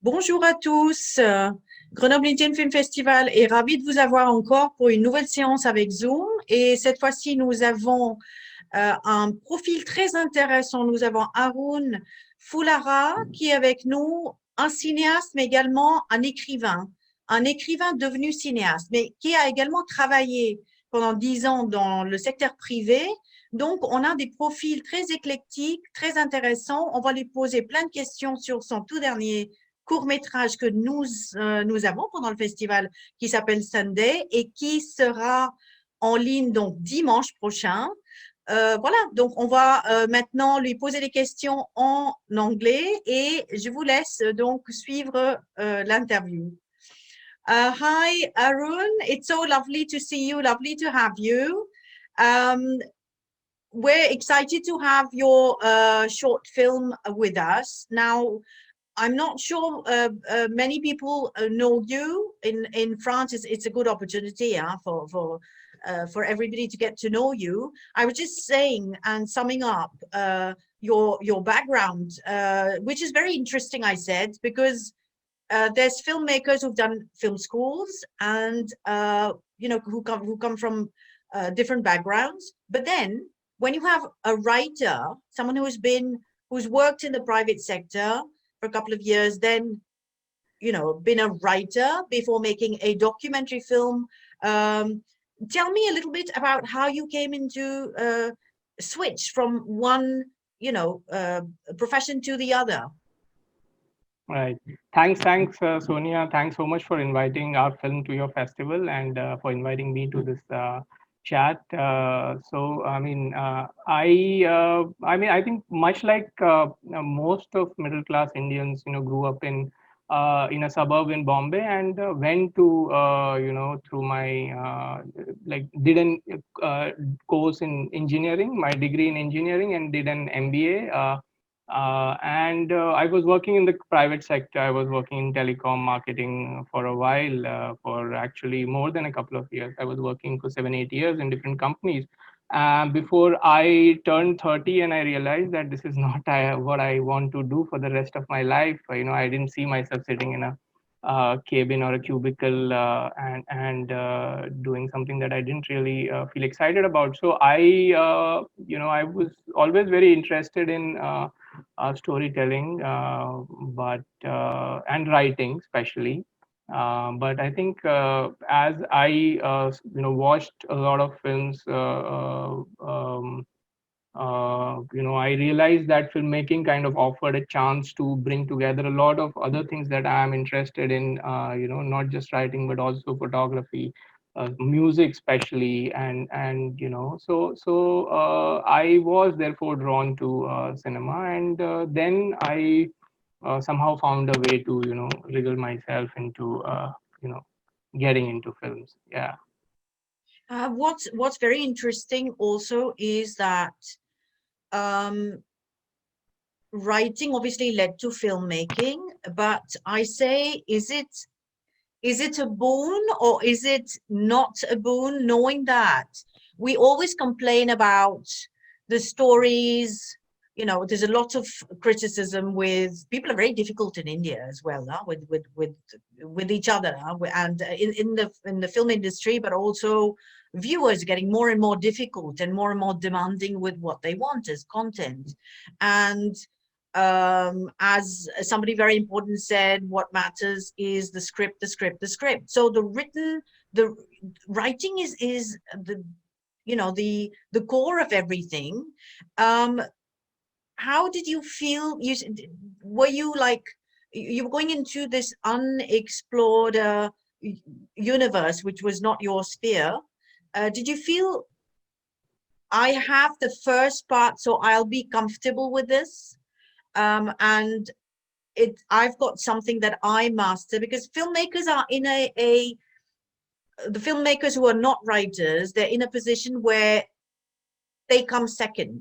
Bonjour à tous, Grenoble Indian Film Festival est ravi de vous avoir encore pour une nouvelle séance avec Zoom et cette fois-ci nous avons un profil très intéressant. Nous avons Arun Fulara qui est avec nous, un cinéaste mais également un écrivain devenu cinéaste mais qui a également travaillé pendant 10 ans dans le secteur privé. Donc, on a des profils très éclectiques, très intéressants. On va lui poser plein de questions sur son tout dernier court-métrage que nous avons pendant le festival qui s'appelle Soutenez et qui sera en ligne donc dimanche prochain. Voilà, donc on va maintenant lui poser des questions en anglais et je vous laisse donc suivre l'interview. Hi Arun, it's so lovely to see you, lovely to have you. We're excited to have your short film with us. Now, I'm not sure many people know you in France. It's a good opportunity for everybody to get to know you. I was just saying and summing up your background, which is very interesting. I said because there's filmmakers who've done film schools and who come from different backgrounds, but then when you have a writer, someone who's worked in the private sector for a couple of years, then, been a writer before making a documentary film. Tell me a little bit about how you came into switch from one, profession to the other. Right. Thanks, Sonia. Thanks so much for inviting our film to your festival and for inviting me to this chat. I think much like most of middle class Indians, grew up in a suburb in Bombay and went to through my did an course in engineering, my degree in engineering, and did an MBA. I was working in the private sector. I was working in telecom marketing for a while, for actually more than a couple of years. I was working for 7-8 years in different companies before I turned 30, and I realized that this is not what I want to do for the rest of my life. I didn't see myself sitting in a cabin or a cubicle and doing something that I didn't really feel excited about. So I was always very interested in storytelling, and writing, especially. But I think as I watched a lot of films, I realized that filmmaking kind of offered a chance to bring together a lot of other things that I am interested in. Not just writing but also photography, music especially, and I was therefore drawn to cinema, and then I somehow found a way to wriggle myself into getting into films. Yeah. What's very interesting also is that writing obviously led to filmmaking, but I say, is it a boon or is it not a boon, knowing that we always complain about the stories? There's a lot of criticism with people are very difficult in India as well, with each other, and in the film industry, but also viewers getting more and more difficult and more demanding with what they want as content. And as somebody very important said, what matters is the script. So the writing is the core of everything. How did you feel? Were you like you were going into this unexplored universe, which was not your sphere? Did you feel, I have the first part, so I'll be comfortable with this, and I've got something that I master? Because filmmakers are in the filmmakers who are not writers, they're in a position where they come second.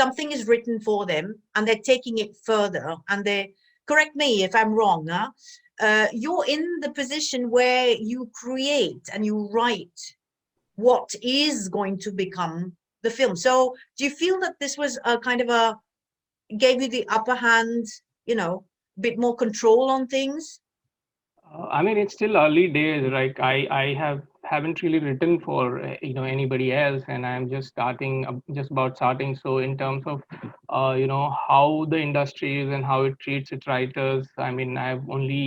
Something is written for them and they're taking it further, and they, correct me if I'm wrong, you're in the position where you create and you write what is going to become the film. So do you feel that this was a kind of a, gave you the upper hand, you know, a bit more control on things? I mean, it's still early days. Like haven't really written for anybody else, and I'm just starting, just about starting. So in terms of how the industry is and how it treats its writers, I mean, I've only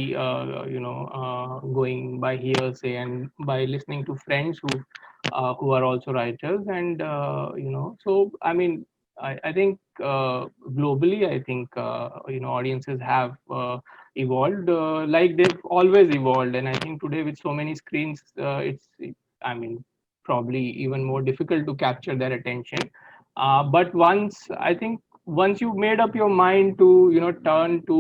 going by hearsay and by listening to friends who are also writers, and so I mean, I think globally, I think audiences have evolved like they've always evolved, and I think today with so many screens, it's, I mean, probably even more difficult to capture their attention. But once you've made up your mind to turn to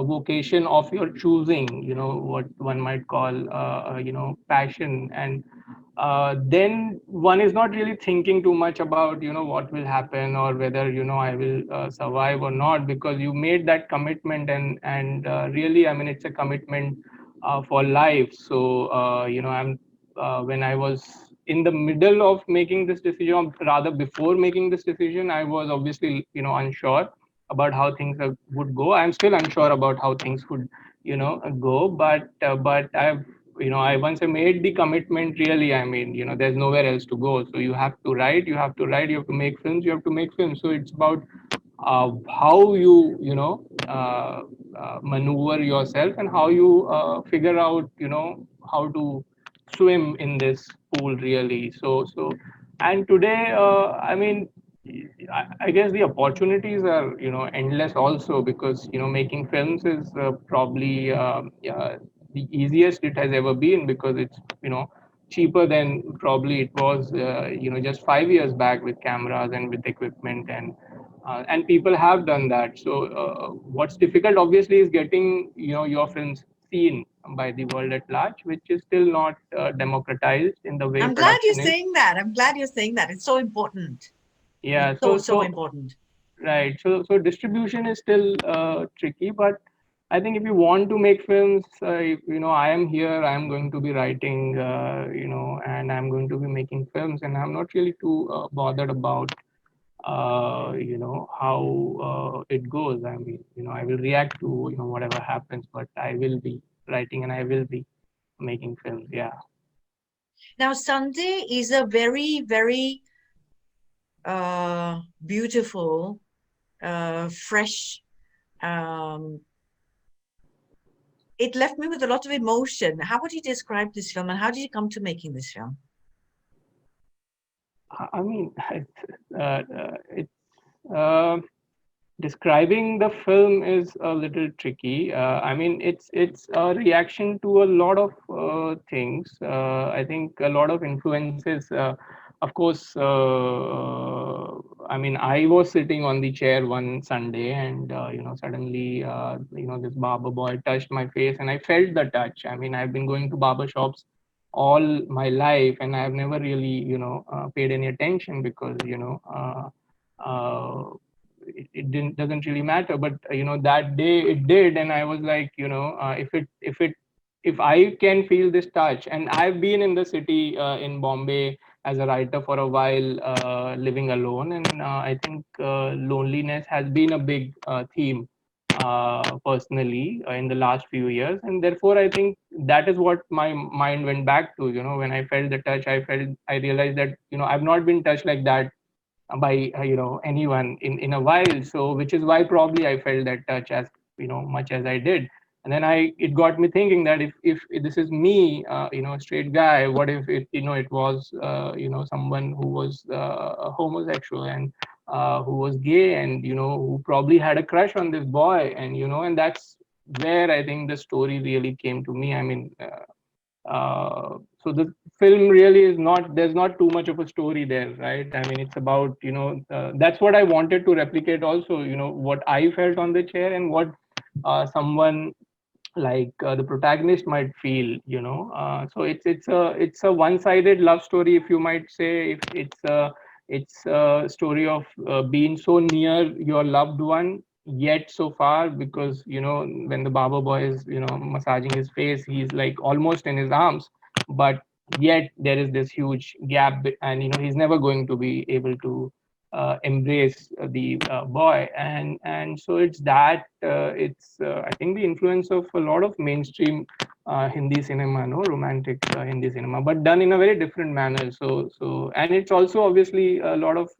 a vocation of your choosing, what one might call passion, and then one is not really thinking too much about what will happen or whether I will survive or not, because you made that commitment, and really, I mean, it's a commitment for life. So I'm when I was in the middle of making this decision, or rather before making this decision, I was obviously unsure about how things would go. I'm still unsure about how things would go, but I once I made the commitment, really, I mean, there's nowhere else to go. So you have to write, you have to make films, you have to make films. So it's about how maneuver yourself, and how you figure out how to swim in this pool, really. So and today, I mean, I guess the opportunities are endless also, because making films is probably the easiest it has ever been, because it's cheaper than probably it was just 5 years back, with cameras and with equipment, and people have done that. So what's difficult obviously is getting your films seen by the world at large, which is still not democratized in the way I'm glad you're production is. saying that. I'm glad you're saying that. It's so important. Yeah, It's so important. right. So distribution is still tricky, but I think if you want to make films, I am here. I am going to be writing, and I'm going to be making films, and I'm not really too bothered about, how it goes. I mean, I will react to whatever happens, but I will be writing and I will be making films. Yeah. Now, Sunday is a very, very beautiful, fresh. It left me with a lot of emotion. How would you describe this film, and how did you come to making this film? I mean, it's describing the film is a little tricky. I mean, it's a reaction to a lot of things. I think a lot of influences. Of course, I mean, I was sitting on the chair one Sunday, and suddenly, this barber boy touched my face, and I felt the touch. I mean, I've been going to barber shops all my life, and I've never really, paid any attention, because it didn't doesn't really matter. But that day it did, and I was like, if I can feel this touch, and I've been in the city in Bombay as a writer for a while, living alone, and I think loneliness has been a big theme personally in the last few years, and therefore I think that is what my mind went back to. When I felt the touch, I realized that I've not been touched like that by anyone in a while. So which is why probably I felt that touch as much as I did. And then it got me thinking that if this is me, a straight guy, what if it was someone who was homosexual, and who was gay, and who probably had a crush on this boy, and that's where I think the story really came to me. I mean, so the film really is not, there's not too much of a story there, right? I mean, it's about that's what I wanted to replicate also, what I felt on the chair, and what someone like the protagonist might feel, so it's a one-sided love story, if you might say. If it's a story of being so near your loved one, yet so far, because when the barber boy is massaging his face, he's like almost in his arms, but yet there is this huge gap, and he's never going to be able to embrace the boy. And so it's that it's I think the influence of a lot of mainstream Hindi cinema, no, romantic Hindi cinema, but done in a very different manner. So and it's also obviously a lot of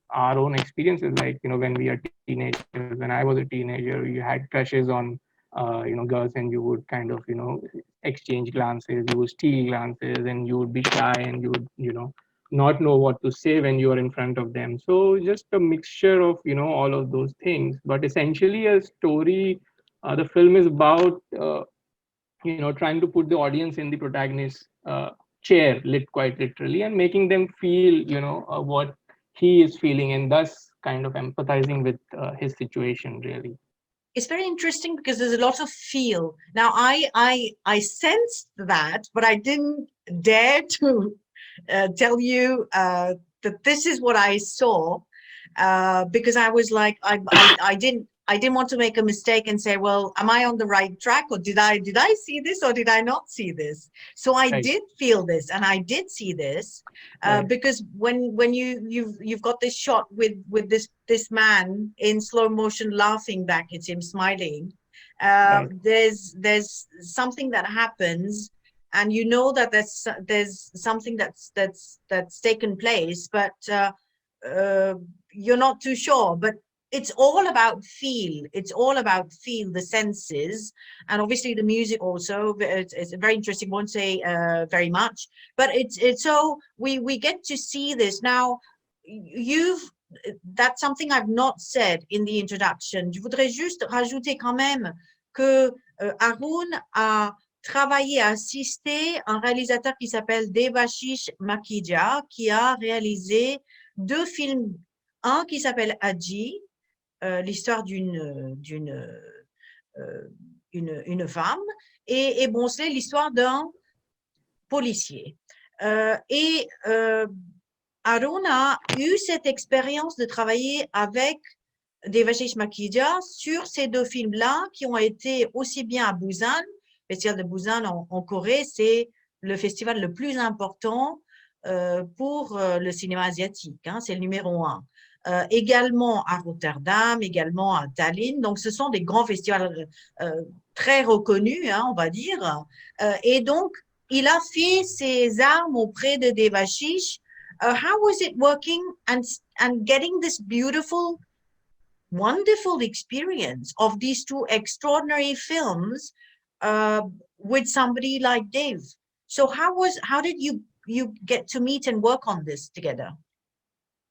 our own experiences, like when we are teenagers. When I was a teenager, you had crushes on girls, and you would kind of exchange glances, you would steal glances, and you would be shy, and you would not know what to say when you are in front of them. So just a mixture of all of those things. But essentially, a story, the film is about trying to put the audience in the protagonist's chair, quite literally, and making them feel what he is feeling, and thus kind of empathizing with his situation, really. It's very interesting because there's a lot of feel. Now, I sensed that, but I didn't dare to tell you that this is what I saw, because I was like, I didn't want to make a mistake and say, well, am I on the right track, or did I see this, or did I not see this? So I Right. did feel this, and I did see this, Right. because when you've got this shot with this man in slow motion laughing back at him, smiling. Right. There's something that happens, and you know that there's something that's taken place, but uh, you're not too sure. But it's all about feel. It's all about feel, the senses, and obviously the music also. It's very interesting. Won't say very much, but it's so we get to see this now. You've That's something I've not said in the introduction. Je voudrais juste rajouter quand même que Arun a travaillé, a assisté un réalisateur qui s'appelle Devashish Makija, qui a réalisé deux films, un qui s'appelle Aji, l'histoire une femme, et Bronzelet, l'histoire d'un policier. Et Arun a eu cette expérience de travailler avec Devashish Makija sur ces deux films-là, qui ont été aussi bien à Busan. Le festival de Busan en Corée, c'est le festival le plus important pour le cinéma asiatique, hein, c'est le numéro un. Également à Rotterdam, également à Tallinn. Donc, ce sont des grands festivals très reconnus, hein, on va dire. Et donc, il a fait ses armes auprès de Devashish. How was it working and getting this beautiful, wonderful experience of these two extraordinary films with somebody like Dave? So how did you get to meet and work on this together?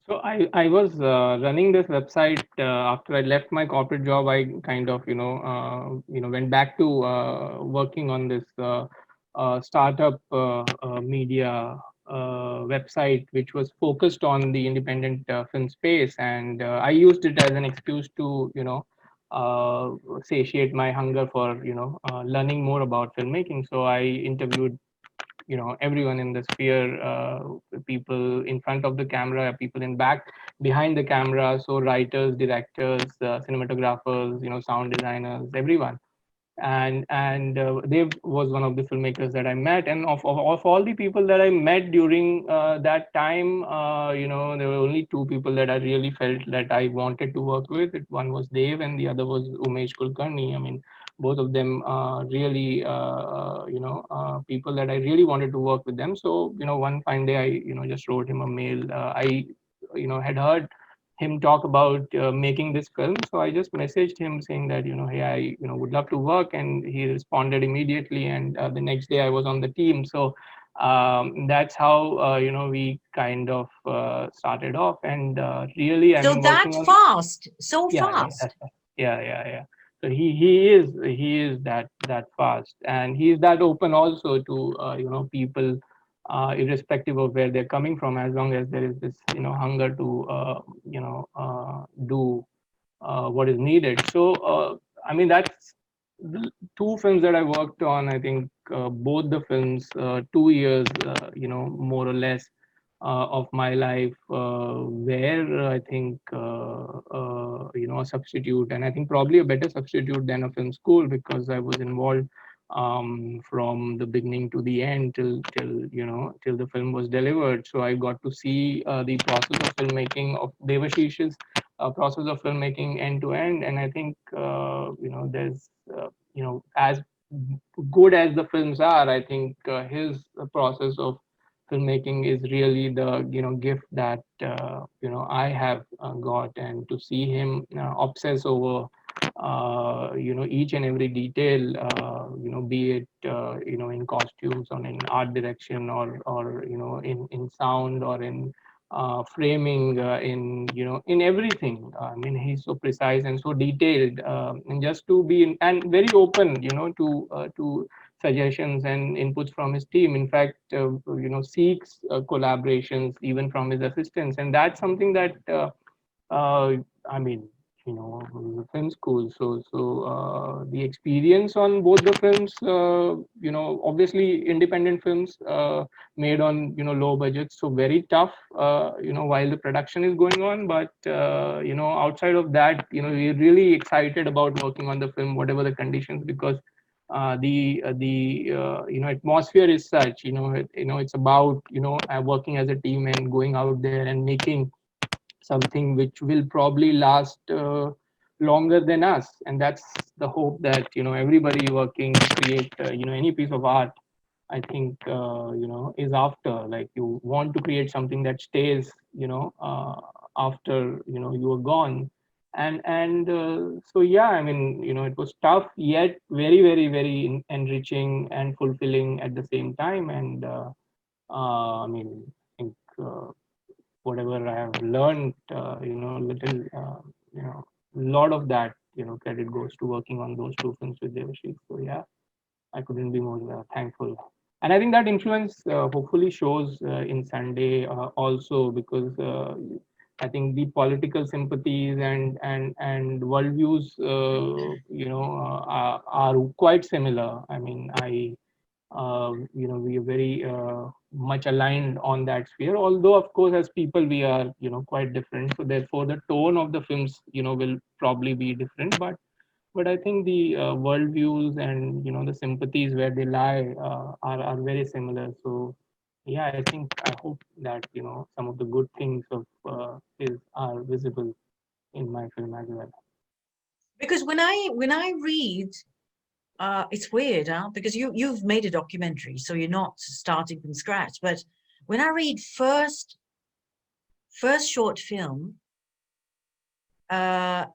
So I was running this website after I left my corporate job. I kind of went back to working on this startup media website, which was focused on the independent film space, and I used it as an excuse to uh, satiate my hunger for learning more about filmmaking. So I interviewed everyone in the sphere, people in front of the camera, people in back, behind the camera, so writers, directors, cinematographers, sound designers, everyone. And Dave was one of the filmmakers that I met, and of all the people that I met during that time, there were only two people that I really felt that I wanted to work with. One was Dave, and the other was Umesh Kulkarni. I mean, both of them really people that I really wanted to work with them. So one fine day I just wrote him a mail. I had heard him talk about making this film, so I just messaged him saying that hey, I would love to work, and he responded immediately, and the next day I was on the team. So that's how we kind of started off, and really, I So mean, that working on. fast, so Yeah, fast. that's right. Yeah. So he is that fast, and he's that open also to people, irrespective of where they're coming from, as long as there is this hunger to do what is needed. So I mean, that's the two films that I worked on. I think both the films, 2 years, more or less of my life, were I think a substitute, and I think probably a better substitute than a film school, because I was involved from the beginning to the end, till the film was delivered. So I got to see the process of filmmaking of Devashish's process of filmmaking end to end. And I think there's as good as the films are, I think his process of filmmaking is really the gift that I have got. And to see him obsess over each and every detail, be it in costumes or in art direction, or in sound, or in framing, in everything. I mean, he's so precise and so detailed, and just to be and very open, to suggestions and inputs from his team. In fact, seeks collaborations even from his assistants, and that's something that I mean, film school. So the experience on both the films, obviously independent films made on low budgets, so very tough, while the production is going on. But outside of that, we're really excited about working on the film, whatever the conditions, because the atmosphere is such. It's about working as a team and going out there and making something which will probably last longer than us. And that's the hope, that everybody working to create any piece of art, I think is after. Like, you want to create something that stays after you are gone. And so yeah, I mean, it was tough, yet very, very, very enriching and fulfilling at the same time. And I mean, I think whatever I have learned, little, lot of that, credit goes to working on those two films with Devashish. So yeah, I couldn't be more thankful. And I think that influence hopefully shows in Sunday also, because I think the political sympathies and worldviews, are quite similar. I mean, we are very much aligned on that sphere, although of course as people we are quite different, so therefore the tone of the films will probably be different. But I think the worldviews and the sympathies where they lie are very similar. So yeah, I hope that some of the good things of is are visible in my film as well. Because when I read, it's weird, huh? Because you've made a documentary, so you're not starting from scratch. But when I read first short film, I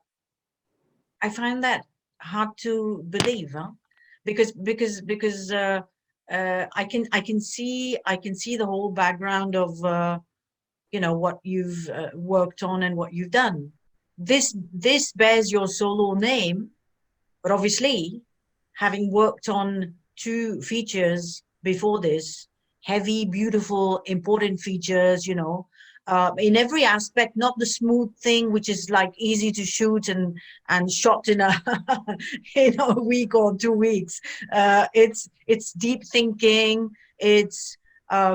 find that hard to believe, huh? Because I can see the whole background of what you've worked on and what you've done. This bears your solo name, but obviously, having worked on 2 features before this, heavy, beautiful, important features, in every aspect, not the smooth thing, which is like easy to shoot and shot in a in a week or 2 weeks. It's deep thinking, it's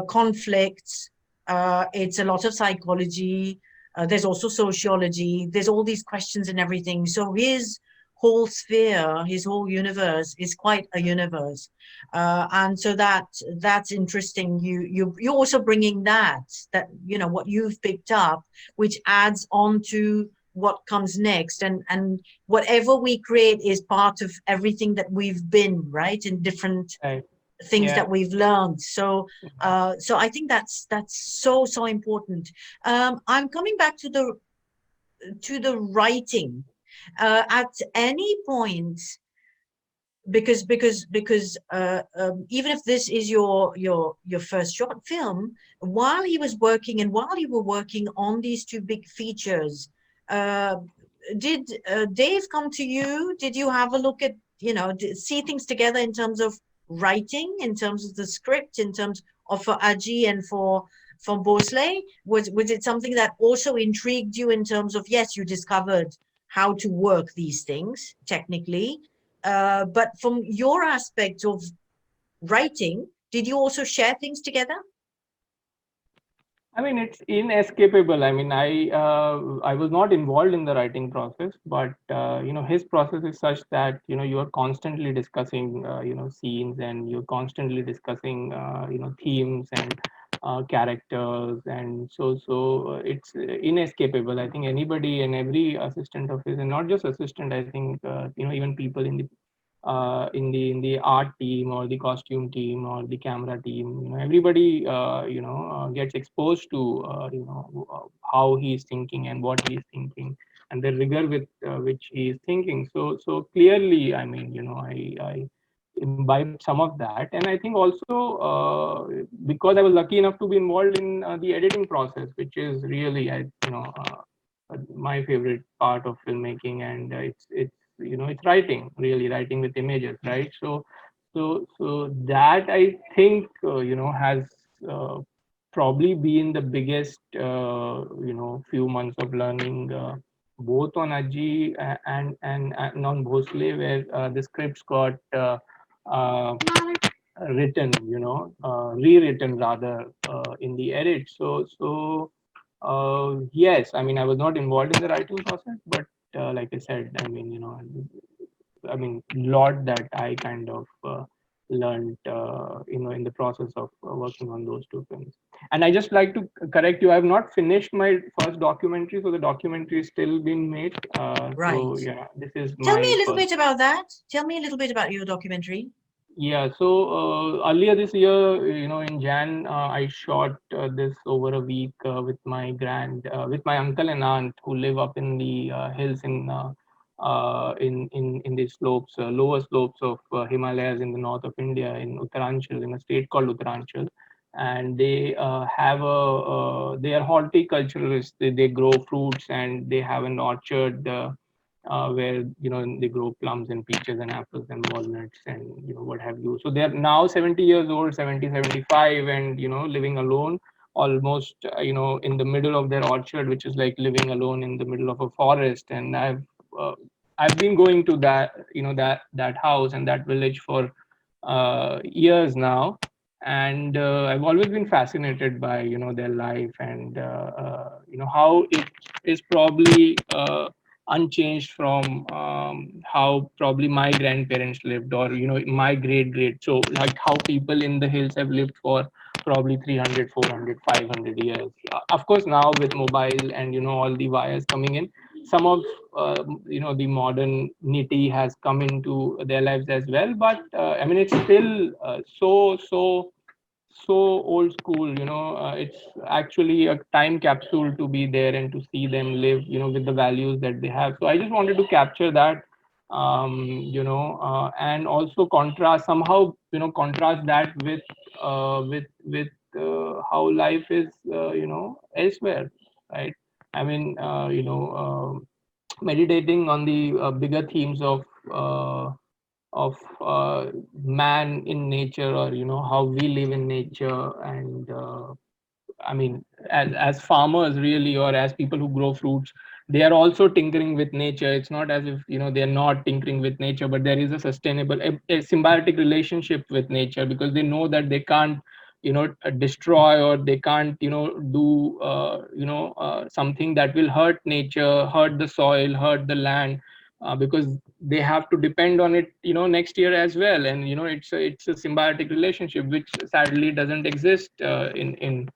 conflicts, it's a lot of psychology. There's also sociology. There's all these questions and everything. So his whole sphere, his whole universe is quite a universe, and so that's interesting. You're also bringing that what you've picked up, which adds on to what comes next, and whatever we create is part of everything that we've been, right, in different Right. things Yeah. that we've learned. So I think that's so important. I'm coming back to the writing. At any point, because even if this is your first short film, while he was working and while you were working on these 2 big features, did Dave come to you? Did you have a look at see things together in terms of writing, in terms of the script, in terms of for Aji and for Bosley? Was it something that also intrigued you in terms of, yes, you discovered how to work these things technically. But from your aspect of writing, did you also share things together? I mean, it's inescapable. I mean, I was not involved in the writing process, but his process is such that you are constantly discussing scenes, and you're constantly discussing themes and characters, and it's inescapable. I think anybody and every assistant of his, and not just assistant, I think even people in the art team or the costume team or the camera team, everybody gets exposed to how he's thinking and what he's thinking, and the rigor with which he is thinking. So clearly, I mean, I imbibed some of that. And I think also because I was lucky enough to be involved in the editing process, which is really my favorite part of filmmaking. And it's writing, really writing with images, right? So that, I think has probably been the biggest few months of learning, both on Aji and on Bhosle, where the scripts got uh, written, rewritten rather, in the edit. Yes, I mean, I was not involved in the writing process, but like I said, I mean, lot that I kind of learned, in the process of working on those two films. And I just like to correct you, I have not finished my first documentary, so the documentary is still being made. Right. So yeah, this is Tell me my a little first. bit about that. Tell me a little bit about your documentary. Yeah, so earlier this year, in Jan, I shot this over a week with my uncle and aunt who live up in the hills in the slopes, lower slopes of Himalayas in the north of India, in Uttaranchal, in a state called Uttaranchal. And they they are horticulturalists. They grow fruits, and they have an orchard. Where they grow plums and peaches and apples and walnuts and what have you. So they're now 70 years old, 70, 75, and living alone, almost in the middle of their orchard, which is like living alone in the middle of a forest. And I've been going to that house and that village for years now. And I've always been fascinated by their life, and how it is probably unchanged from how probably my grandparents lived, or my great great. So like how people in the hills have lived for probably 300, 400, 500 years. Of course, now with mobile and all the wires coming in, some of the modernity has come into their lives as well. But I mean, it's still so old school. It's actually a time capsule to be there and to see them live with the values that they have. So I just wanted to capture that, and also contrast somehow, contrast that with how life is elsewhere, right? I mean, meditating on the bigger themes of man in nature, or how we live in nature. And I mean, as farmers, really, or as people who grow fruits, they are also tinkering with nature. It's not as if they're not tinkering with nature, but there is a sustainable, a symbiotic relationship with nature, because they know that they can't destroy, or they can't do something that will hurt nature, hurt the soil, hurt the land, because they have to depend on it next year as well. And it's a symbiotic relationship, which sadly doesn't exist in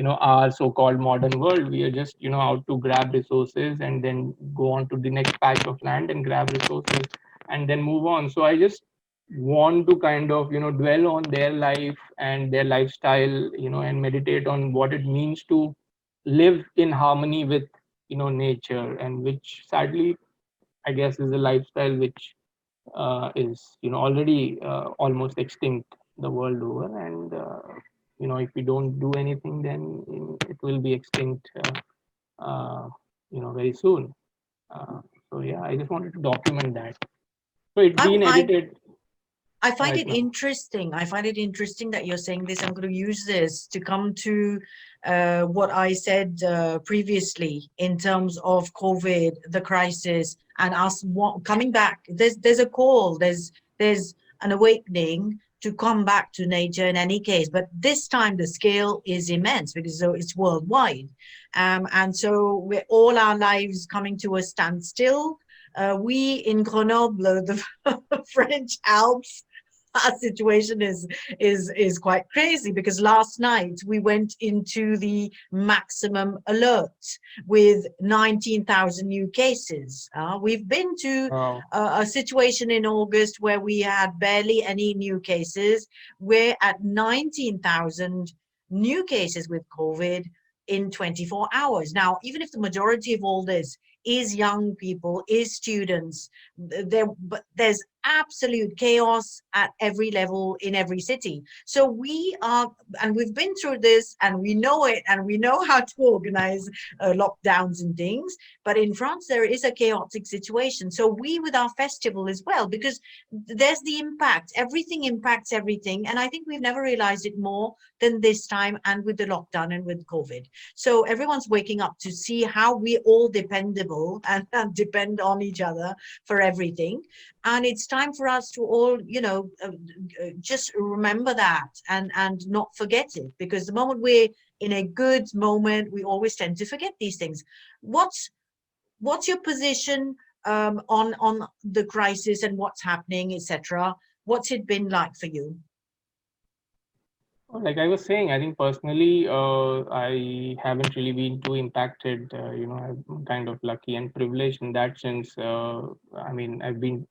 our so-called modern world. We are just out to grab resources and then go on to the next patch of land and grab resources and then move on. So I just want to kind of dwell on their life and their lifestyle, and meditate on what it means to live in harmony with nature, and which sadly, I guess, is a lifestyle which is already almost extinct the world over. And if we don't do anything, then it will be extinct very soon. uh, so yeah, I just wanted to document that. So it's I, been I edited. I find right it now. interesting. I find it interesting that you're saying this. I'm going to use this to come to what I said previously in terms of COVID, the crisis, and us coming back. There's a call. There's an awakening to come back to nature in any case. But this time the scale is immense because so it's worldwide, and so we're all our lives coming to a standstill. We in Grenoble, the French Alps, our situation is quite crazy because last night we went into the maximum alert with 19,000 new cases. We've been to Wow. a situation in August where we had barely any new cases. We're at 19,000 new cases with COVID in 24 hours. Now, even if the majority of all this is young people, is students, but there's absolute chaos at every level in every city. So we are, and we've been through this and we know it and we know how to organize lockdowns and things. But in France, there is a chaotic situation. So we, with our festival as well, because there's the impact, everything impacts everything. And I think we've never realized it more than this time and with the lockdown and with COVID. So everyone's waking up to see how we all dependable and depend on each other for everything. And it's time for us to all, just remember that and not forget it, because the moment we're in a good moment, we always tend to forget these things. What's your position on the crisis and what's happening, etc.? What's it been like for you? Like I was saying, I think personally, I haven't really been too impacted. I'm kind of lucky and privileged in that sense. I mean, I've been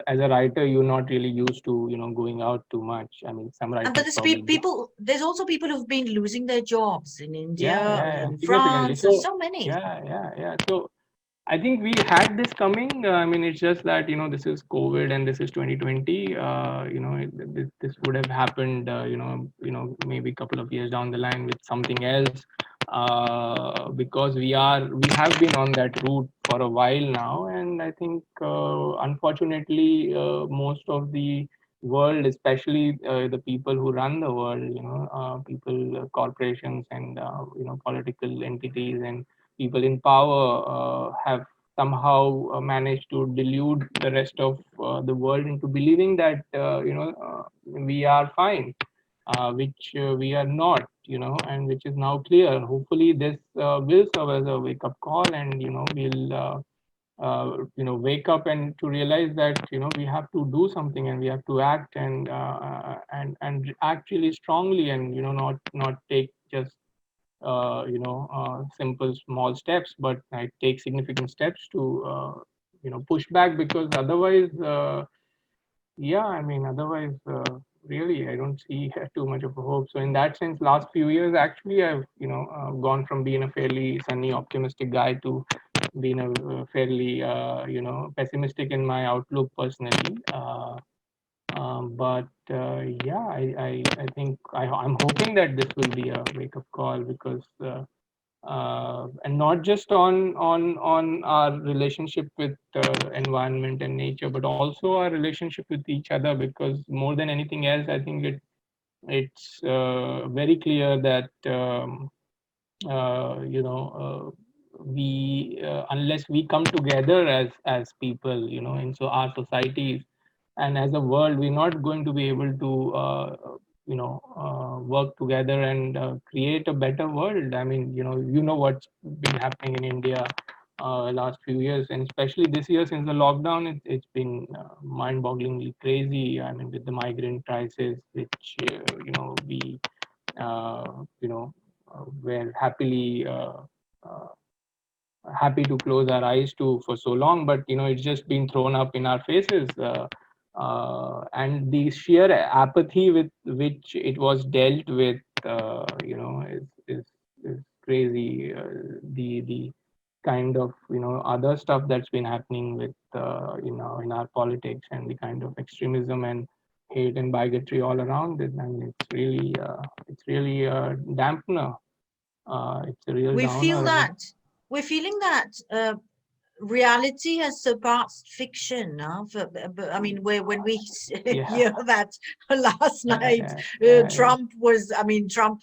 as a writer, you're not really used to, going out too much. I mean, some And but writers there's probably do. people, there's also people who've been losing their jobs in Yeah, India, yeah, yeah, in significantly. France. There's So, so many. yeah, yeah, yeah. So I think we had this coming. I mean, it's just that this is COVID and this is 2020. This would have happened. Maybe a couple of years down the line with something else. Because we have been on that route for a while now, and I think unfortunately most of the world, especially the people who run the world, people, corporations, and political entities and people in power have somehow managed to delude the rest of the world into believing that we are fine, which we are not, and which is now clear. Hopefully, this will serve as a wake up call, and we'll wake up and to realize that we have to do something and we have to act, and act really strongly, and not take just simple small steps, but I take significant steps to push back, because otherwise, yeah, I mean, otherwise, really, I don't see too much of a hope. So in that sense, last few years, actually, I've gone from being a fairly sunny, optimistic guy to being a fairly pessimistic in my outlook personally. But yeah, I think I'm hoping that this will be a wake up call, because and not just on our relationship with environment and nature, but also our relationship with each other, because more than anything else, I think it's very clear that we unless we come together as people, in so our societies and as a world, we're not going to be able to work together and create a better world. I mean, what's been happening in India last few years, and especially this year since the lockdown. It's been mind-bogglingly crazy. I mean, with the migrant crisis, which we uh, you know were uh, happy to close our eyes to for so long, but it's just been thrown up in our faces, and the sheer apathy with which it was dealt with, is crazy. The kind of other stuff that's been happening with in our politics, and the kind of extremism and hate and bigotry all around it. I mean, it's really a dampener. It's a real We feel downer. that. We're feeling that reality has surpassed fiction. Huh? I mean, when we Yeah. hear that last night, Yeah. Trump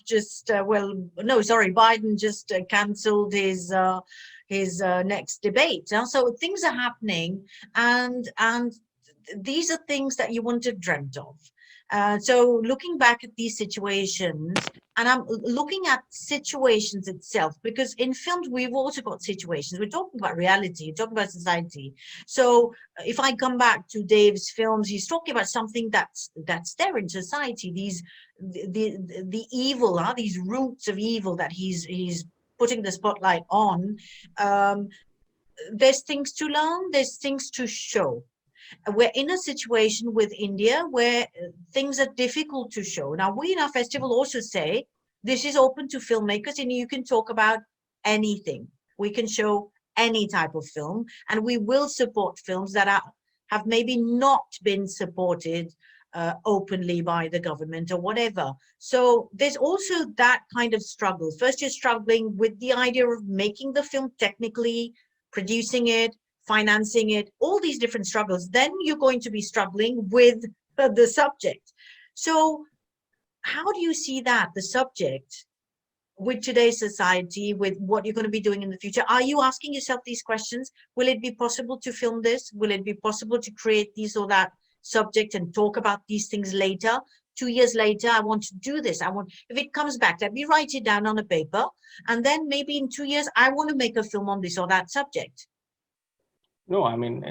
just, no, sorry, Biden just cancelled his next debate. Huh? So things are happening, and these are things that you wouldn't have dreamt of. So looking back at these situations, and I'm looking at situations itself, because in films we've also got situations. We're talking about reality, we're talking about society. So if I come back to Dave's films, he's talking about something that's there in society. The evil, these roots of evil that he's putting the spotlight on. Um, there's things to learn, there's things to show. We're in a situation with India where things are difficult to show. Now, we in our festival also say this is open to filmmakers and you can talk about anything. We can show any type of film, and we will support films that have maybe not been supported openly by the government or whatever. So there's also that kind of struggle. First, you're struggling with the idea of making the film technically, producing it, financing it, all these different struggles. Then you're going to be struggling with the subject. So how do you see that, the subject, with today's society, with what you're going to be doing in the future? Are you asking yourself these questions? Will it be possible to film this? Will it be possible to create this or that subject and talk about these things later? 2 years later, I want to do this. If it comes back, let me write it down on a paper. And then maybe in 2 years, I want to make a film on this or that subject. No, I mean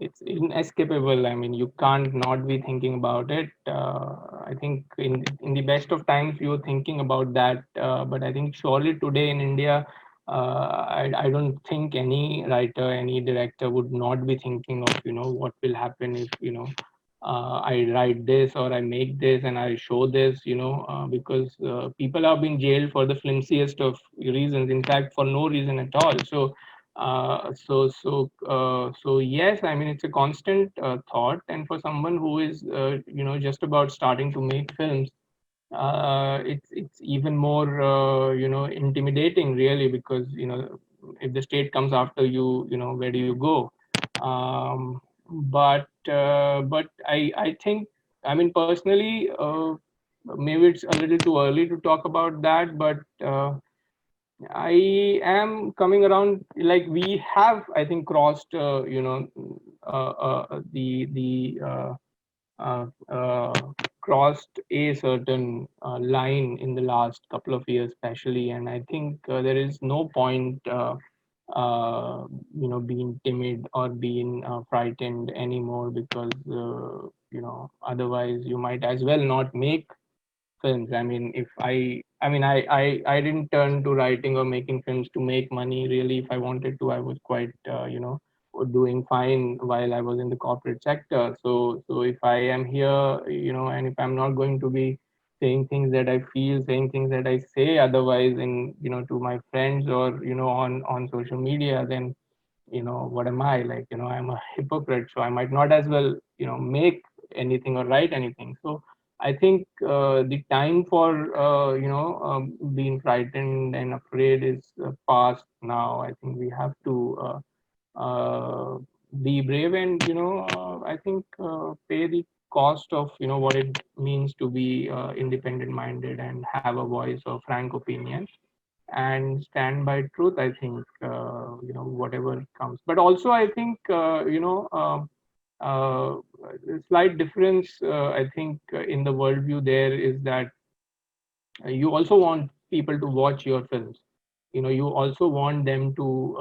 it's inescapable. I mean you can't not be thinking about it. I think in the best of times you're thinking about that, but I think surely today in India, I don't think any writer, any director would not be thinking of what will happen if I write this or I make this and I show this, because people are being jailed for the flimsiest of reasons. In fact, for no reason at all. So yes, I mean it's a constant thought, and for someone who is just about starting to make films, it's even more intimidating really, because if the state comes after you, where do you go? But I think, I mean personally, maybe it's a little too early to talk about that, but I am coming around. Like we have, I think, crossed, uh, uh, crossed a certain line in the last couple of years, especially, and I think there is no point, being timid or being frightened anymore, because otherwise you might as well not make films. I mean, if I didn't turn to writing or making films to make money. Really, if I wanted to, I was quite, doing fine while I was in the corporate sector. So if I am here, and if I'm not going to be saying things that I feel, saying things that I say otherwise in, to my friends or, on social media, then, what am I? Like, I'm a hypocrite. So I might not as well, make anything or write anything. So I think the time for being frightened and afraid is past now. I think we have to be brave and I think pay the cost of what it means to be independent minded and have a voice or frank opinion and stand by truth. I think whatever comes, but also I think uh, a slight difference, I think, in the worldview there is that you also want people to watch your films. You also want them to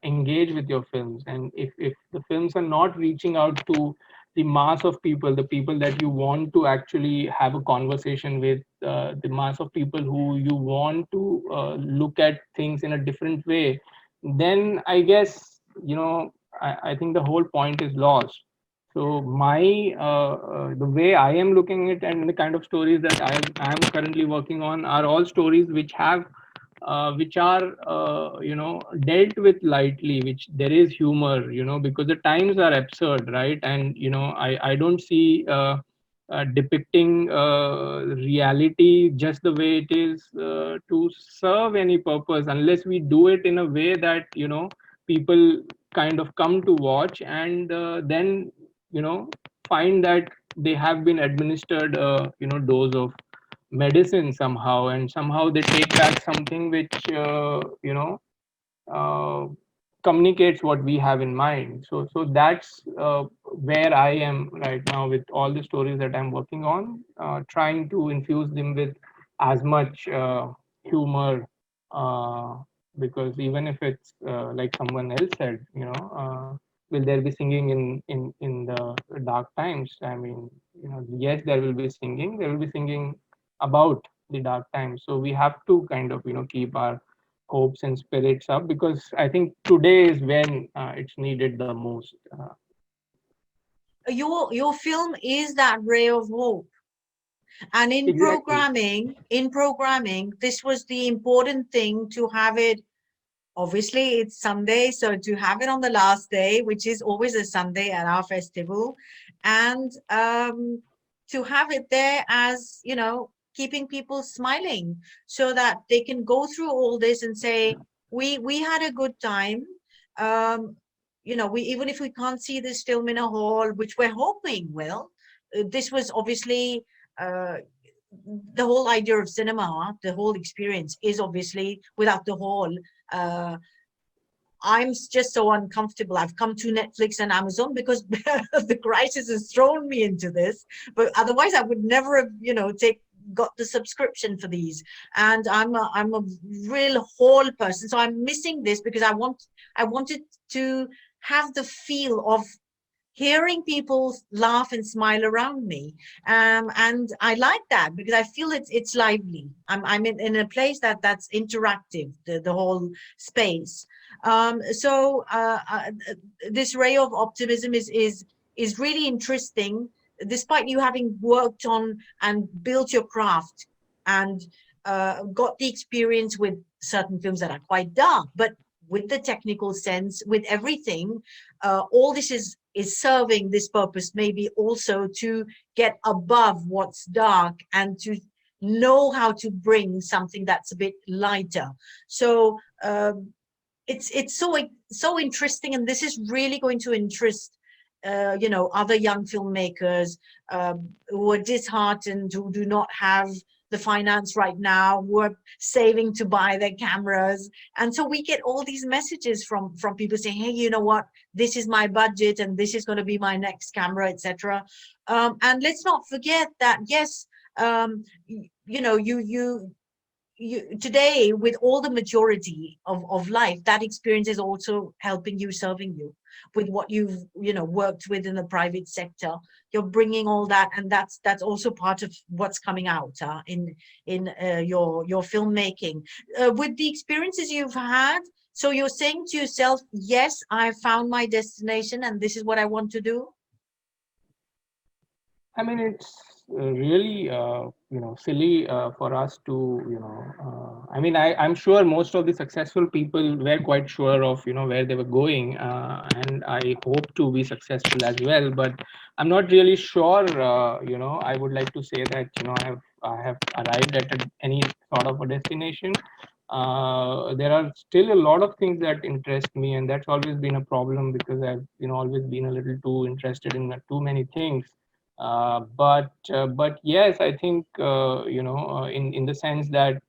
engage with your films, and if the films are not reaching out to the mass of people, the people that you want to actually have a conversation with, the mass of people who you want to look at things in a different way, then I guess I think the whole point is lost. So the way I am looking at it and the kind of stories that I am currently working on are all stories which are dealt with lightly, which there is humor, because the times are absurd, right? And I don't see depicting reality just the way it is to serve any purpose, unless we do it in a way that people kind of come to watch, and then find that they have been administered dose of medicine somehow, and somehow they take back something which uh, communicates what we have in mind. So that's where I am right now with all the stories that I'm working on, trying to infuse them with as much humor, uh, because even if it's like someone else said, will there be singing in the dark times? I mean, yes, there will be singing. There will be singing about the dark times. So we have to kind of keep our hopes and spirits up, because I think today is when it's needed the most. Your film is that ray of hope. And Exactly. in programming, this was the important thing to have it. Obviously, it's Sunday, so to have it on the last day, which is always a Sunday at our festival, and to have it there as, keeping people smiling so that they can go through all this and say, we had a good time. Um, we, even if we can't see this film in a hall, which we're hoping will, this was obviously uh, the whole idea of cinema, the whole experience is obviously without the hall. uh, I'm just so uncomfortable. I've come to Netflix and Amazon because the crisis has thrown me into this. But otherwise, I would never have, got the subscription for these. And I'm a real hall person, so I'm missing this because I wanted to have the feel of hearing people laugh and smile around me, and I like that because I feel it's lively. I'm in a place that's interactive, the whole space. So this ray of optimism is really interesting, despite you having worked on and built your craft and got the experience with certain films that are quite dark, but with the technical sense, with everything, all this is serving this purpose, maybe also to get above what's dark and to know how to bring something that's a bit lighter. So it's so interesting, and this is really going to interest other young filmmakers who are disheartened, who do not have the finance right now, who are saving to buy their cameras. And so we get all these messages from people saying, hey, you know what, this is my budget and this is going to be my next camera, etc. And let's not forget that, yes, you today, with all the majority of life, that experience is also helping you, serving you with what you've worked with in the private sector. You're bringing all that, and that's also part of what's coming out in your filmmaking, with the experiences you've had. So you're saying to yourself, yes, I found my destination and this is what I want to do. I mean, it's really silly for us to I mean, I'm sure most of the successful people were quite sure of where they were going, and I hope to be successful as well. But I'm not really sure. I would like to say that I have arrived at any sort of a destination. There are still a lot of things that interest me, and that's always been a problem because I've always been a little too interested in too many things. But yes, I think in the sense that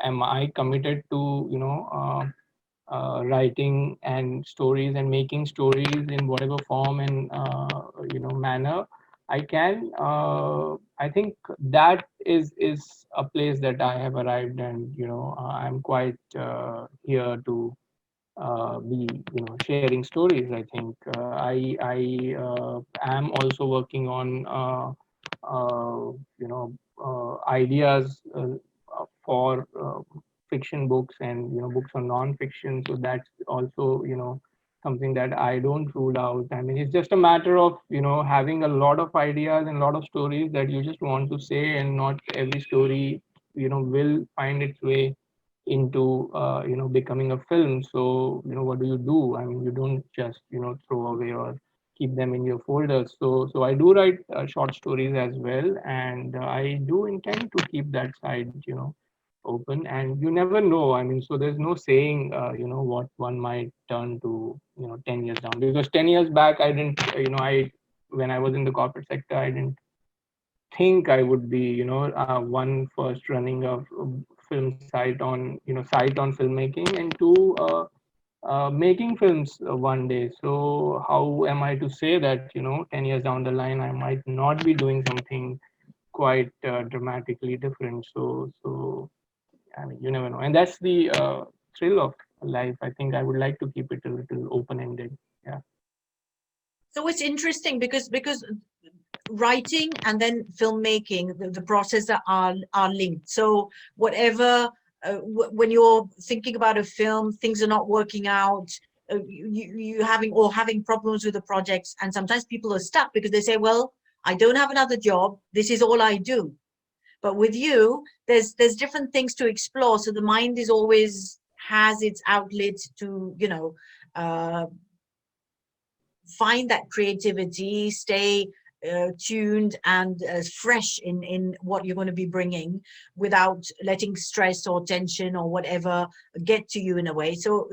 am I committed to writing and stories and making stories in whatever form and manner I can. I think that is a place that I have arrived, and I'm quite here to be sharing stories. I think I am also working on ideas for fiction books and books on non-fiction. So that's also something that I don't rule out. I mean, it's just a matter of having a lot of ideas and a lot of stories that you just want to say, and not every story will find its way into becoming a film. So what do? I mean, you don't just throw away or keep them in your folders. So I do write short stories as well, and I do intend to keep that side, open. And you never know. I mean, so there's no saying, what one might turn to, 10 years down. Because 10 years back, I didn't, when I was in the corporate sector, I didn't think I would be, one first running a film site on filmmaking, and two, making films one day. So how am I to say that 10 years down the line I might not be doing something quite dramatically different? So I mean, you never know, and that's the thrill of life. I think I would like to keep it a little open ended. Yeah. So it's interesting because writing and then filmmaking, the process are linked. So whatever, when you're thinking about a film, things are not working out, you having problems with the projects, and sometimes people are stuck because they say, well, I don't have another job, this is all I do. But with you, there's different things to explore, so the mind is always has its outlet to find that creativity, stay tuned and fresh in what you're going to be bringing, without letting stress or tension or whatever get to you in a way. So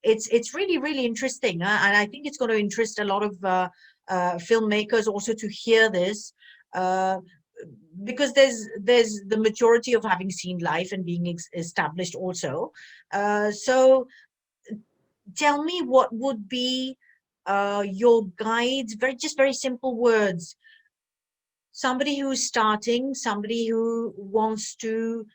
it's really, really interesting, and I think it's going to interest a lot of filmmakers also to hear this, because there's the maturity of having seen life and being established also. So tell me, what would be your guides, very simple words. Somebody who's starting, somebody who wants to,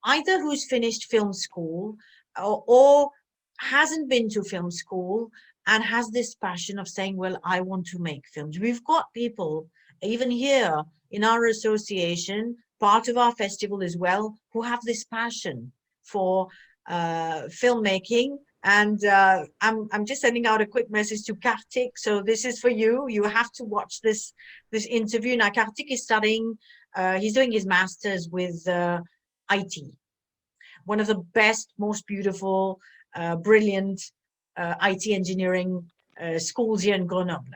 either who's finished film school or hasn't been to film school and has this passion of saying, well, I want to make films. We've got people even here in our association, part of our festival as well, who have this passion for filmmaking. And I'm just sending out a quick message to Kartik. So this is for you. You have to watch this interview. Now, Kartik is studying, he's doing his master's with IT, one of the best, most beautiful, brilliant IT engineering schools here in Grenoble,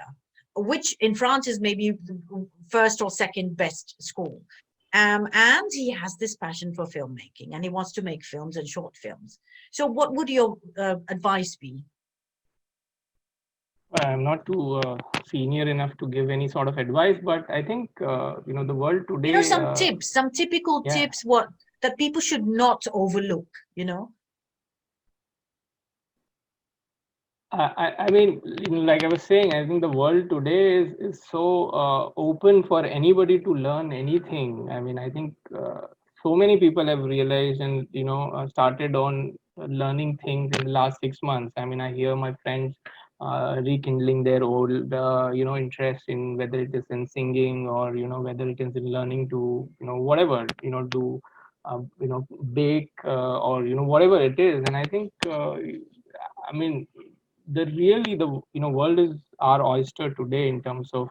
which in France is maybe the first or second best school. And he has this passion for filmmaking, and he wants to make films and short films. So what would your advice be? I'm not too senior enough to give any sort of advice, but I think the world today. Some tips, some typical tips, what that people should not overlook. I mean, like I was saying, I think the world today is so open for anybody to learn anything. I mean, I think so many people have realized and started on learning things in the last 6 months. I mean, I hear my friends rekindling their old interest in, whether it is in singing or whether it is in learning to whatever do bake or whatever it is. And I think I mean, the world is our oyster today in terms of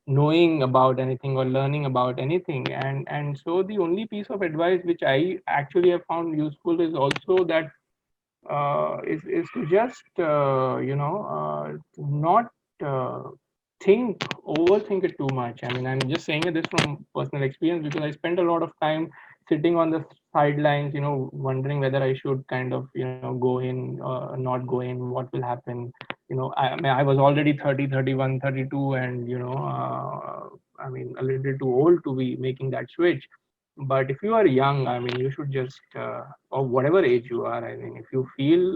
knowing about anything or learning about anything. And so the only piece of advice which I actually have found useful is also that is to just not overthink it too much. I mean, I'm just saying this from personal experience, because I spent a lot of time sitting on the sidelines, wondering whether I should kind of go in, not go in, what will happen. I mean, I was already 30, 31, 32, and I mean, a little too old to be making that switch. But if you are young, I mean, you should just or whatever age you are, I mean, if you feel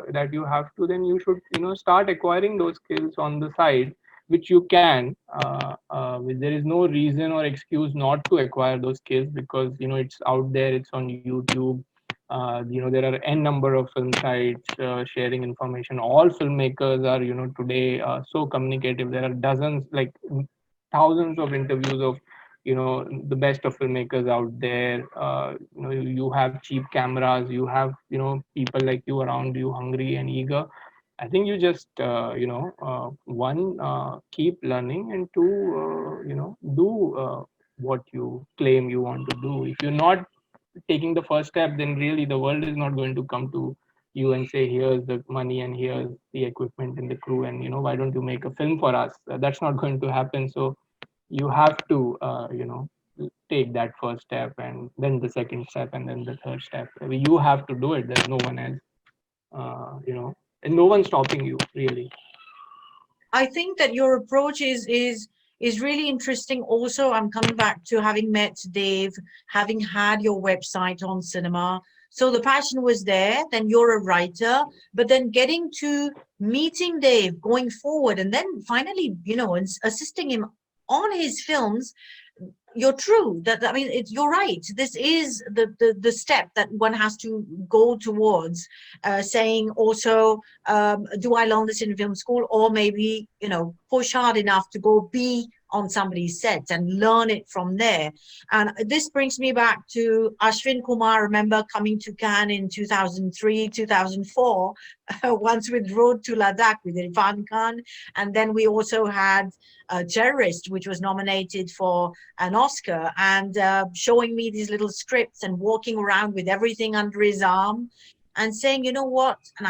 that you have to, then you should start acquiring those skills on the side, which you can. There is no reason or excuse not to acquire those skills, because it's out there, it's on YouTube. There are n number of film sites sharing information. All filmmakers are today so communicative. There are dozens, like thousands of interviews of the best of filmmakers out there. You have cheap cameras, you have people like you around you, hungry and eager. I think you just one, keep learning, and two, do what you claim you want to do. If you're not taking the first step, then really the world is not going to come to you and say, here's the money and here's the equipment and the crew, and why don't you make a film for us? That's not going to happen. So you have to take that first step, and then the second step, and then the third step. I mean, you have to do it. There's no one else, and no one's stopping you, really. I think that your approach is really interesting. Also, I'm coming back to having met Dave, having had your website on cinema. So the passion was there, then you're a writer, but then getting to meeting Dave, going forward, and then finally, assisting him on his films. You're true that, I mean, you're right. This is the step that one has to go towards, saying also, do I learn this in film school, or maybe push hard enough to go be on somebody's set and learn it from there. And this brings me back to Ashwin Kumar. I remember coming to Cannes in 2003, 2004, once with Road to Ladakh with Irfan Khan, and then we also had Terrorist, which was nominated for an Oscar, and showing me these little scripts and walking around with everything under his arm and saying, you know what? And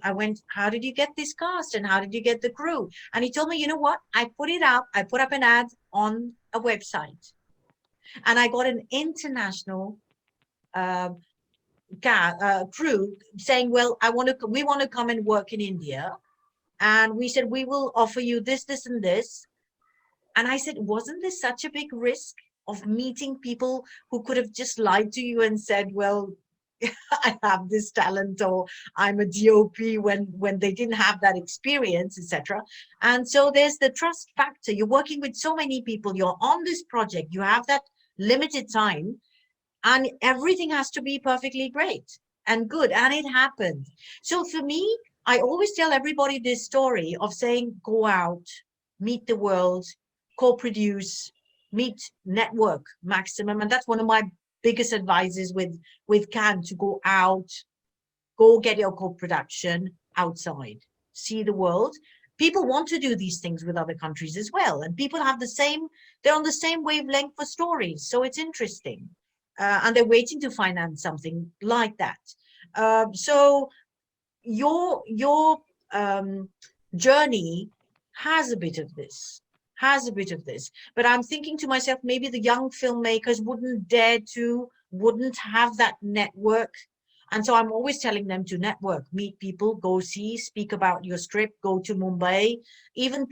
I went, how did you get this cast? And how did you get the crew? And he told me, you know what? I put up an ad on a website, and I got an international crew saying, well, we want to come and work in India. And we said, we will offer you this, this, and this. And I said, wasn't this such a big risk of meeting people who could have just lied to you and said, well, I have this talent, or I'm a DOP, when they didn't have that experience, etc. And so there's the trust factor. You're working with so many people. You're on this project. You have that limited time, and everything has to be perfectly great and good. And it happened. So for me, I always tell everybody this story of saying, go out, meet the world, co-produce, meet, network maximum. And that's one of my biggest advices with Cannes, to go out, go get your co-production outside, see the world. People want to do these things with other countries as well, and people have they're on the same wavelength for stories, so it's interesting, and they're waiting to finance something like that. So your journey has a bit of this, but I'm thinking to myself, maybe the young filmmakers wouldn't have that network. And so I'm always telling them to network, meet people, go see, speak about your script, go to Mumbai, even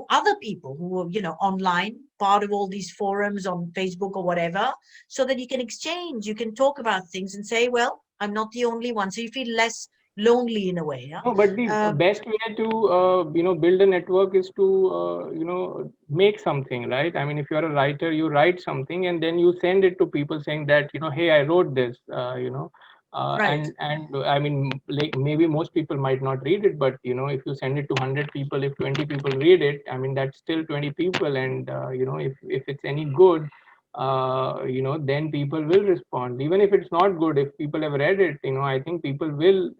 other people who are, online, part of all these forums on Facebook or whatever, so that you can exchange, you can talk about things and say, well, I'm not the only one. So you feel less lonely in a way. No, but the best way to build a network is to make something, right? I mean, if you're a writer, you write something and then you send it to people saying that hey, I wrote this, right. and I mean, like, maybe most people might not read it, but if you send it to 100 people, if 20 people read it, I mean, that's still 20 people, and if it's any good, then people will respond. Even if it's not good, if people have read it, I think people will,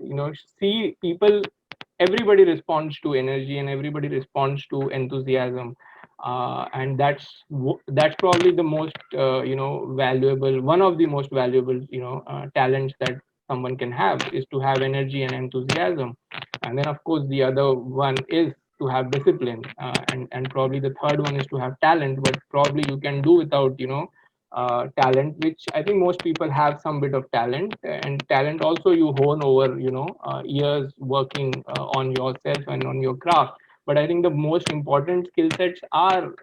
see people. Everybody responds to energy, and everybody responds to enthusiasm, and that's probably the most, valuable, one of the most valuable, talents that someone can have, is to have energy and enthusiasm. And then, of course, the other one is to have discipline, and probably the third one is to have talent, but probably you can do without talent, which I think most people have some bit of talent, and talent also you hone over years working on yourself and on your craft. But I think the most important skill sets are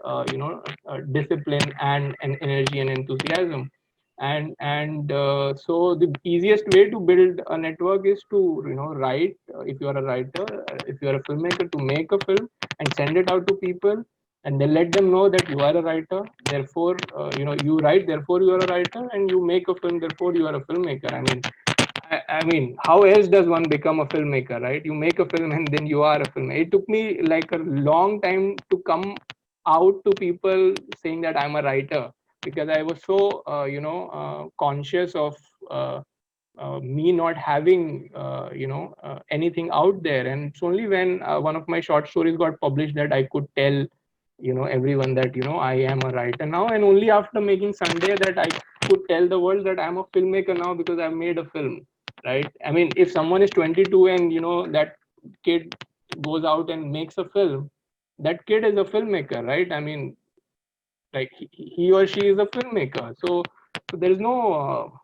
discipline and energy and enthusiasm. And so the easiest way to build a network is to write, if you are a writer, if you are a filmmaker, to make a film and send it out to people, and then let them know that you are a writer, therefore you write, therefore you are a writer, and you make a film, therefore you are a filmmaker. I mean, how else does one become a filmmaker, right? You make a film and then you are a filmmaker. It took me like a long time to come out to people saying that I'm a writer, because I was so conscious of me not having anything out there. And it's only when one of my short stories got published that I could tell everyone that I am a writer now. And only after making Sunday that I could tell the world that I'm a filmmaker now, because I've made a film. right? I mean, if someone is 22 and that kid goes out and makes a film, that kid is a filmmaker, right? I mean, like he or she is a filmmaker. So there is no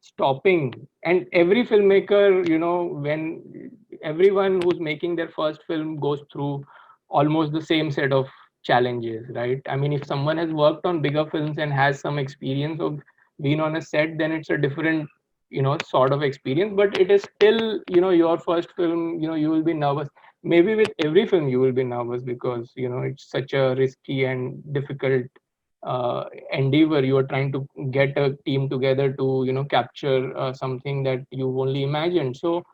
stopping. And every filmmaker, when everyone who's making their first film goes through almost the same set of challenges, right? I mean, if someone has worked on bigger films and has some experience of being on a set, then it's a different sort of experience, but it is still your first film. You will be nervous. Maybe with every film you will be nervous, because it's such a risky and difficult endeavor. You are trying to get a team together to capture something that you've only imagined. So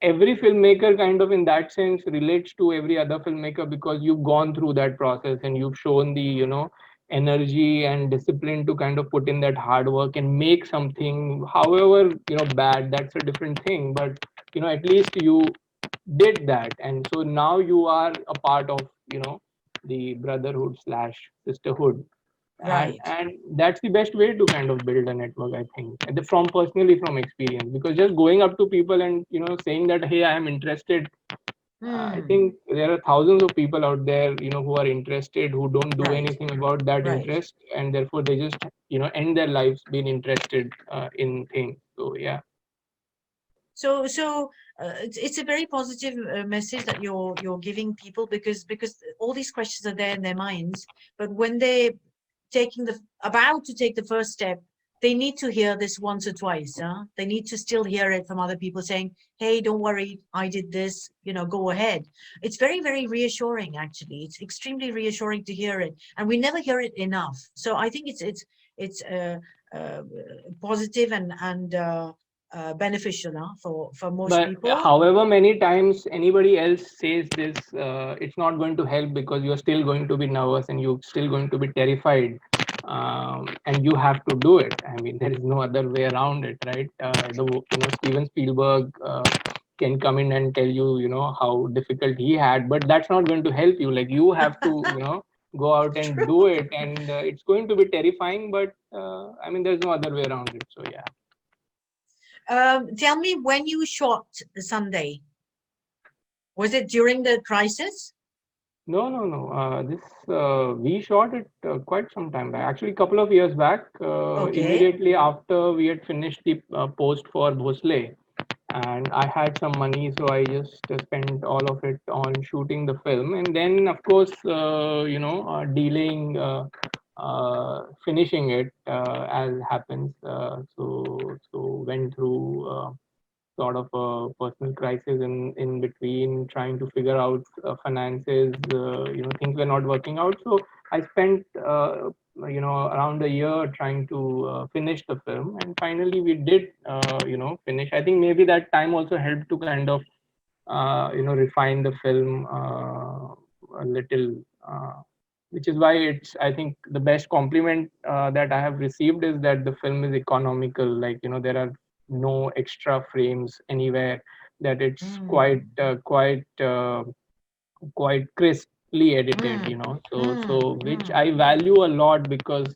every filmmaker kind of in that sense relates to every other filmmaker, because you've gone through that process and you've shown the energy and discipline to kind of put in that hard work and make something, however bad, that's a different thing, but at least you did that. And so now you are a part of the brotherhood slash sisterhood. and Right. and that's the best way to kind of build a network, I think, and from personally, from experience. Because just going up to people and saying that, hey, I am interested, I Hmm. think there are thousands of people out there who are interested, who don't do Right. anything about that Right. interest, and therefore they just end their lives being interested in things. So yeah. So it's a very positive message that you're giving people, because all these questions are there in their minds, but when they're taking the about to take the first step, they need to hear this once or twice. Huh? They need to still hear it from other people saying, "Hey, don't worry, I did this. Go ahead." It's very, very reassuring. Actually, it's extremely reassuring to hear it, and we never hear it enough. So I think it's uh, positive and beneficial, huh, for most But people. however many times anybody else says this, it's not going to help, because you're still going to be nervous and you're still going to be terrified. And you have to do it. I mean, there is no other way around it, right? Steven Spielberg can come in and tell you, how difficult he had, but that's not going to help you. Like, you have to, go out and True. do it, and it's going to be terrifying, but I mean, there's no other way around it. So yeah. Tell me, when you shot the Sunday, was it during the crisis? No, no, no. This we shot it quite some time back. Actually, a couple of years back. Okay. Immediately after we had finished the post for Bhosle, and I had some money, so I just spent all of it on shooting the film, and then of course, dealing, finishing it as happens. So went through. Sort of a personal crisis in between, trying to figure out finances. Things were not working out, so I spent around a year trying to finish the film, and finally we did finish. I think maybe that time also helped to kind of refine the film a little, which is why it's, I think, the best compliment that I have received is that the film is economical. Like, there are no extra frames anywhere, that it's quite Mm, quite crisply edited, mm, so which mm. I value a lot, because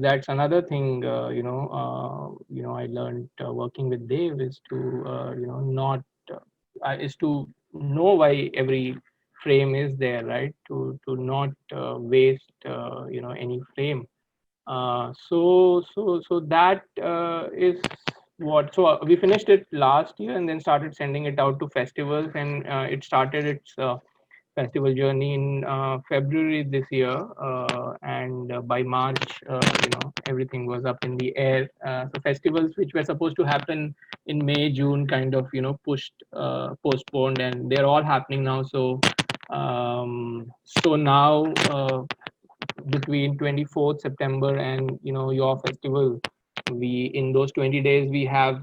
that's another thing, I learned working with Dave, is to not is to know why every frame is there, right? To not waste any frame. So that is what. So we finished it last year and then started sending it out to festivals, and it started its festival journey in February this year, and by March, everything was up in the air. So festivals which were supposed to happen in May, June, kind of pushed, postponed, and they're all happening now. So now, between 24th September and your festival, we, in those 20 days, we have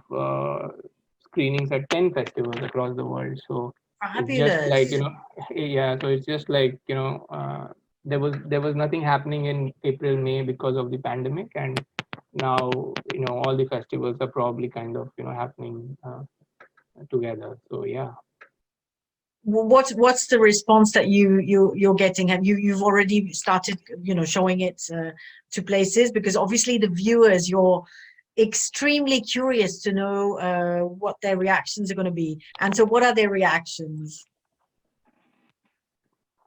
screenings at 10 festivals across the world. So it's just like, Fabulous. yeah, so it's just like, there was nothing happening in April, May, because of the pandemic, and now all the festivals are probably kind of happening together. So yeah. What's the response that you're getting? You've already started, showing it to places, because obviously the viewers, extremely curious to know what their reactions are going to be. And so what are their reactions?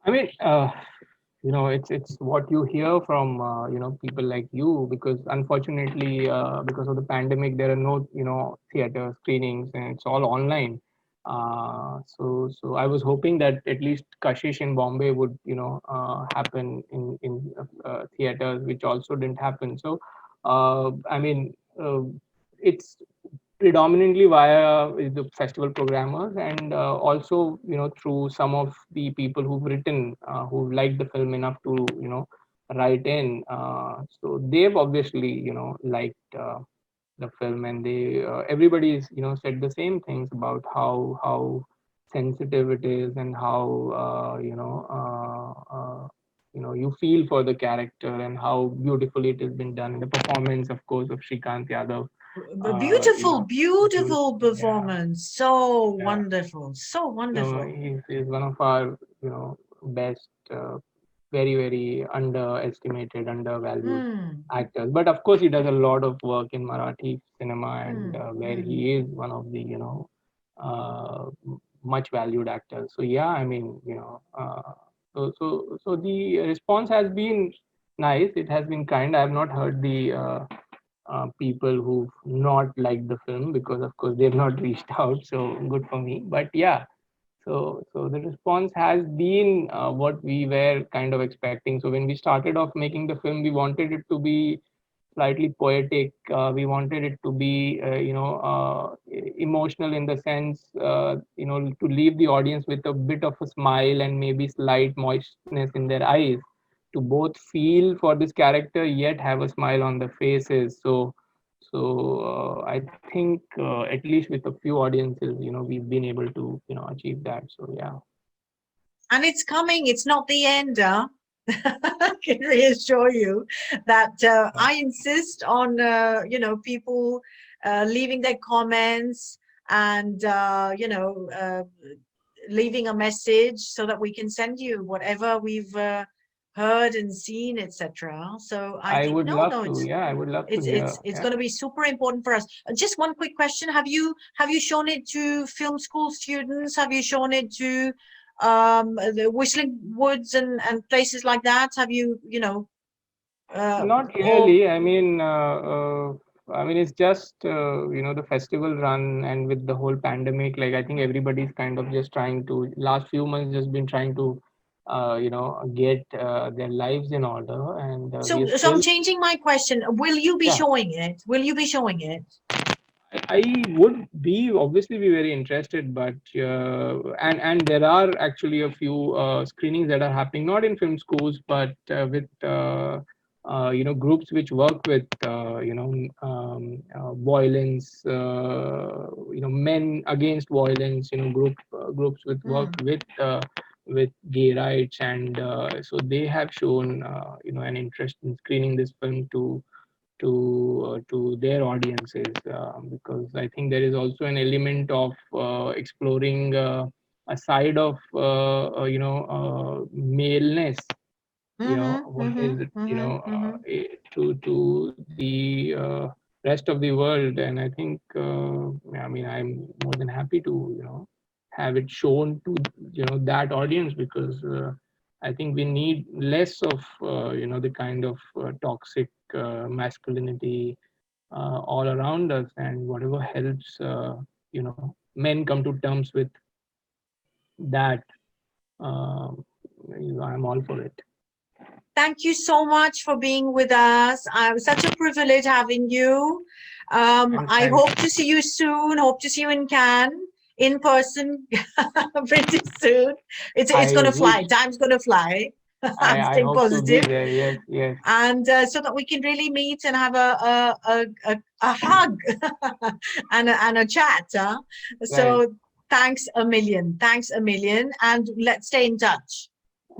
I mean, it's what you hear from people like you, because unfortunately, because of the pandemic, there are no theater screenings, and it's all online. So I was hoping that at least Kashish in Bombay would happen in theaters, which also didn't happen. So I mean, it's predominantly via the festival programmers, and also through some of the people who've written, who liked the film enough to write in. So they've obviously liked the film, and they everybody's said the same things about how sensitive it is, and how you feel for the character, and how beautifully it has been done. And the performance, of course, of Shrikant Yadav, Beautiful, it was, beautiful yeah, performance. So yeah. wonderful, so wonderful. He's one of our best, very very underestimated, undervalued Hmm, actors. But of course, he does a lot of work in Marathi cinema, and hmm, where hmm. he is one of the much valued actors. So yeah, I mean, so the response has been nice. It has been kind. I have not heard the people who've not liked the film, because of course they've not reached out. So good for me. But yeah, so the response has been what we were kind of expecting. So when we started off making the film, we wanted it to be slightly poetic. We wanted it to be emotional, in the sense, to leave the audience with a bit of a smile, and maybe slight moistness in their eyes, to both feel for this character yet have a smile on their faces. So I think, at least with a few audiences, we've been able to achieve that. So yeah. And it's coming. It's not the end. Huh? I can reassure you that I insist on people leaving their comments and leaving a message so that we can send you whatever we've heard and seen, etc. So I I think would no, love no, to. Yeah, I would love to hear. it's Yeah. going to be super important for us. Just one quick question: have you shown it to film school students? Have you shown it to the Whistling Woods and places like that? Have you Not or really. I mean, it's just the festival run, and with the whole pandemic, like, I think everybody's kind of just trying to, last few months, just been trying to get their lives in order, and we are so I'm still. changing my question. Will you be Yeah, showing it? Will you be showing it? I would be obviously be very interested, but and there are actually a few screenings that are happening, not in film schools, but with groups which work with violence, men against violence, groups with work Hmm. with gay rights, and so they have shown an interest in screening this film to their audiences, because I think there is also an element of exploring a side of maleness. Mm-hmm, What is it? mm-hmm, mm-hmm, mm-hmm. To the rest of the world, and I think, I mean, I'm more than happy to have it shown to that audience, because I think we need less of the kind of toxic masculinity all around us, and whatever helps men come to terms with that, uh, I'm all for it. Thank you so much for being with us. I'm such a privilege having you. And I thanks. hope to see you soon. Hope to see you in Cannes in person pretty soon. It's I gonna would. fly. Time's gonna fly. I'm I staying hope to be positive, there. Yes, yes. and so that we can really meet and have a hug and a chat. Huh? Right. So thanks a million, and let's stay in touch.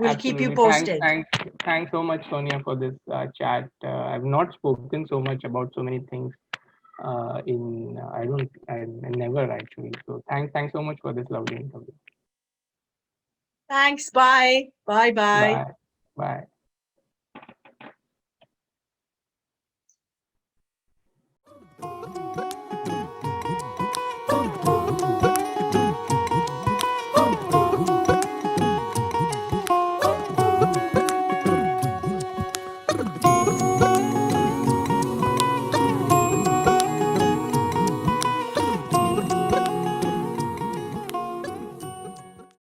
We'll keep you Absolutely. Thanks, posted. thanks, thanks so much, Sonia, for this chat. I've not spoken so much about so many things. I never actually. So thanks so much for this lovely interview. Thanks. Bye. Bye. Bye. Bye. Bye.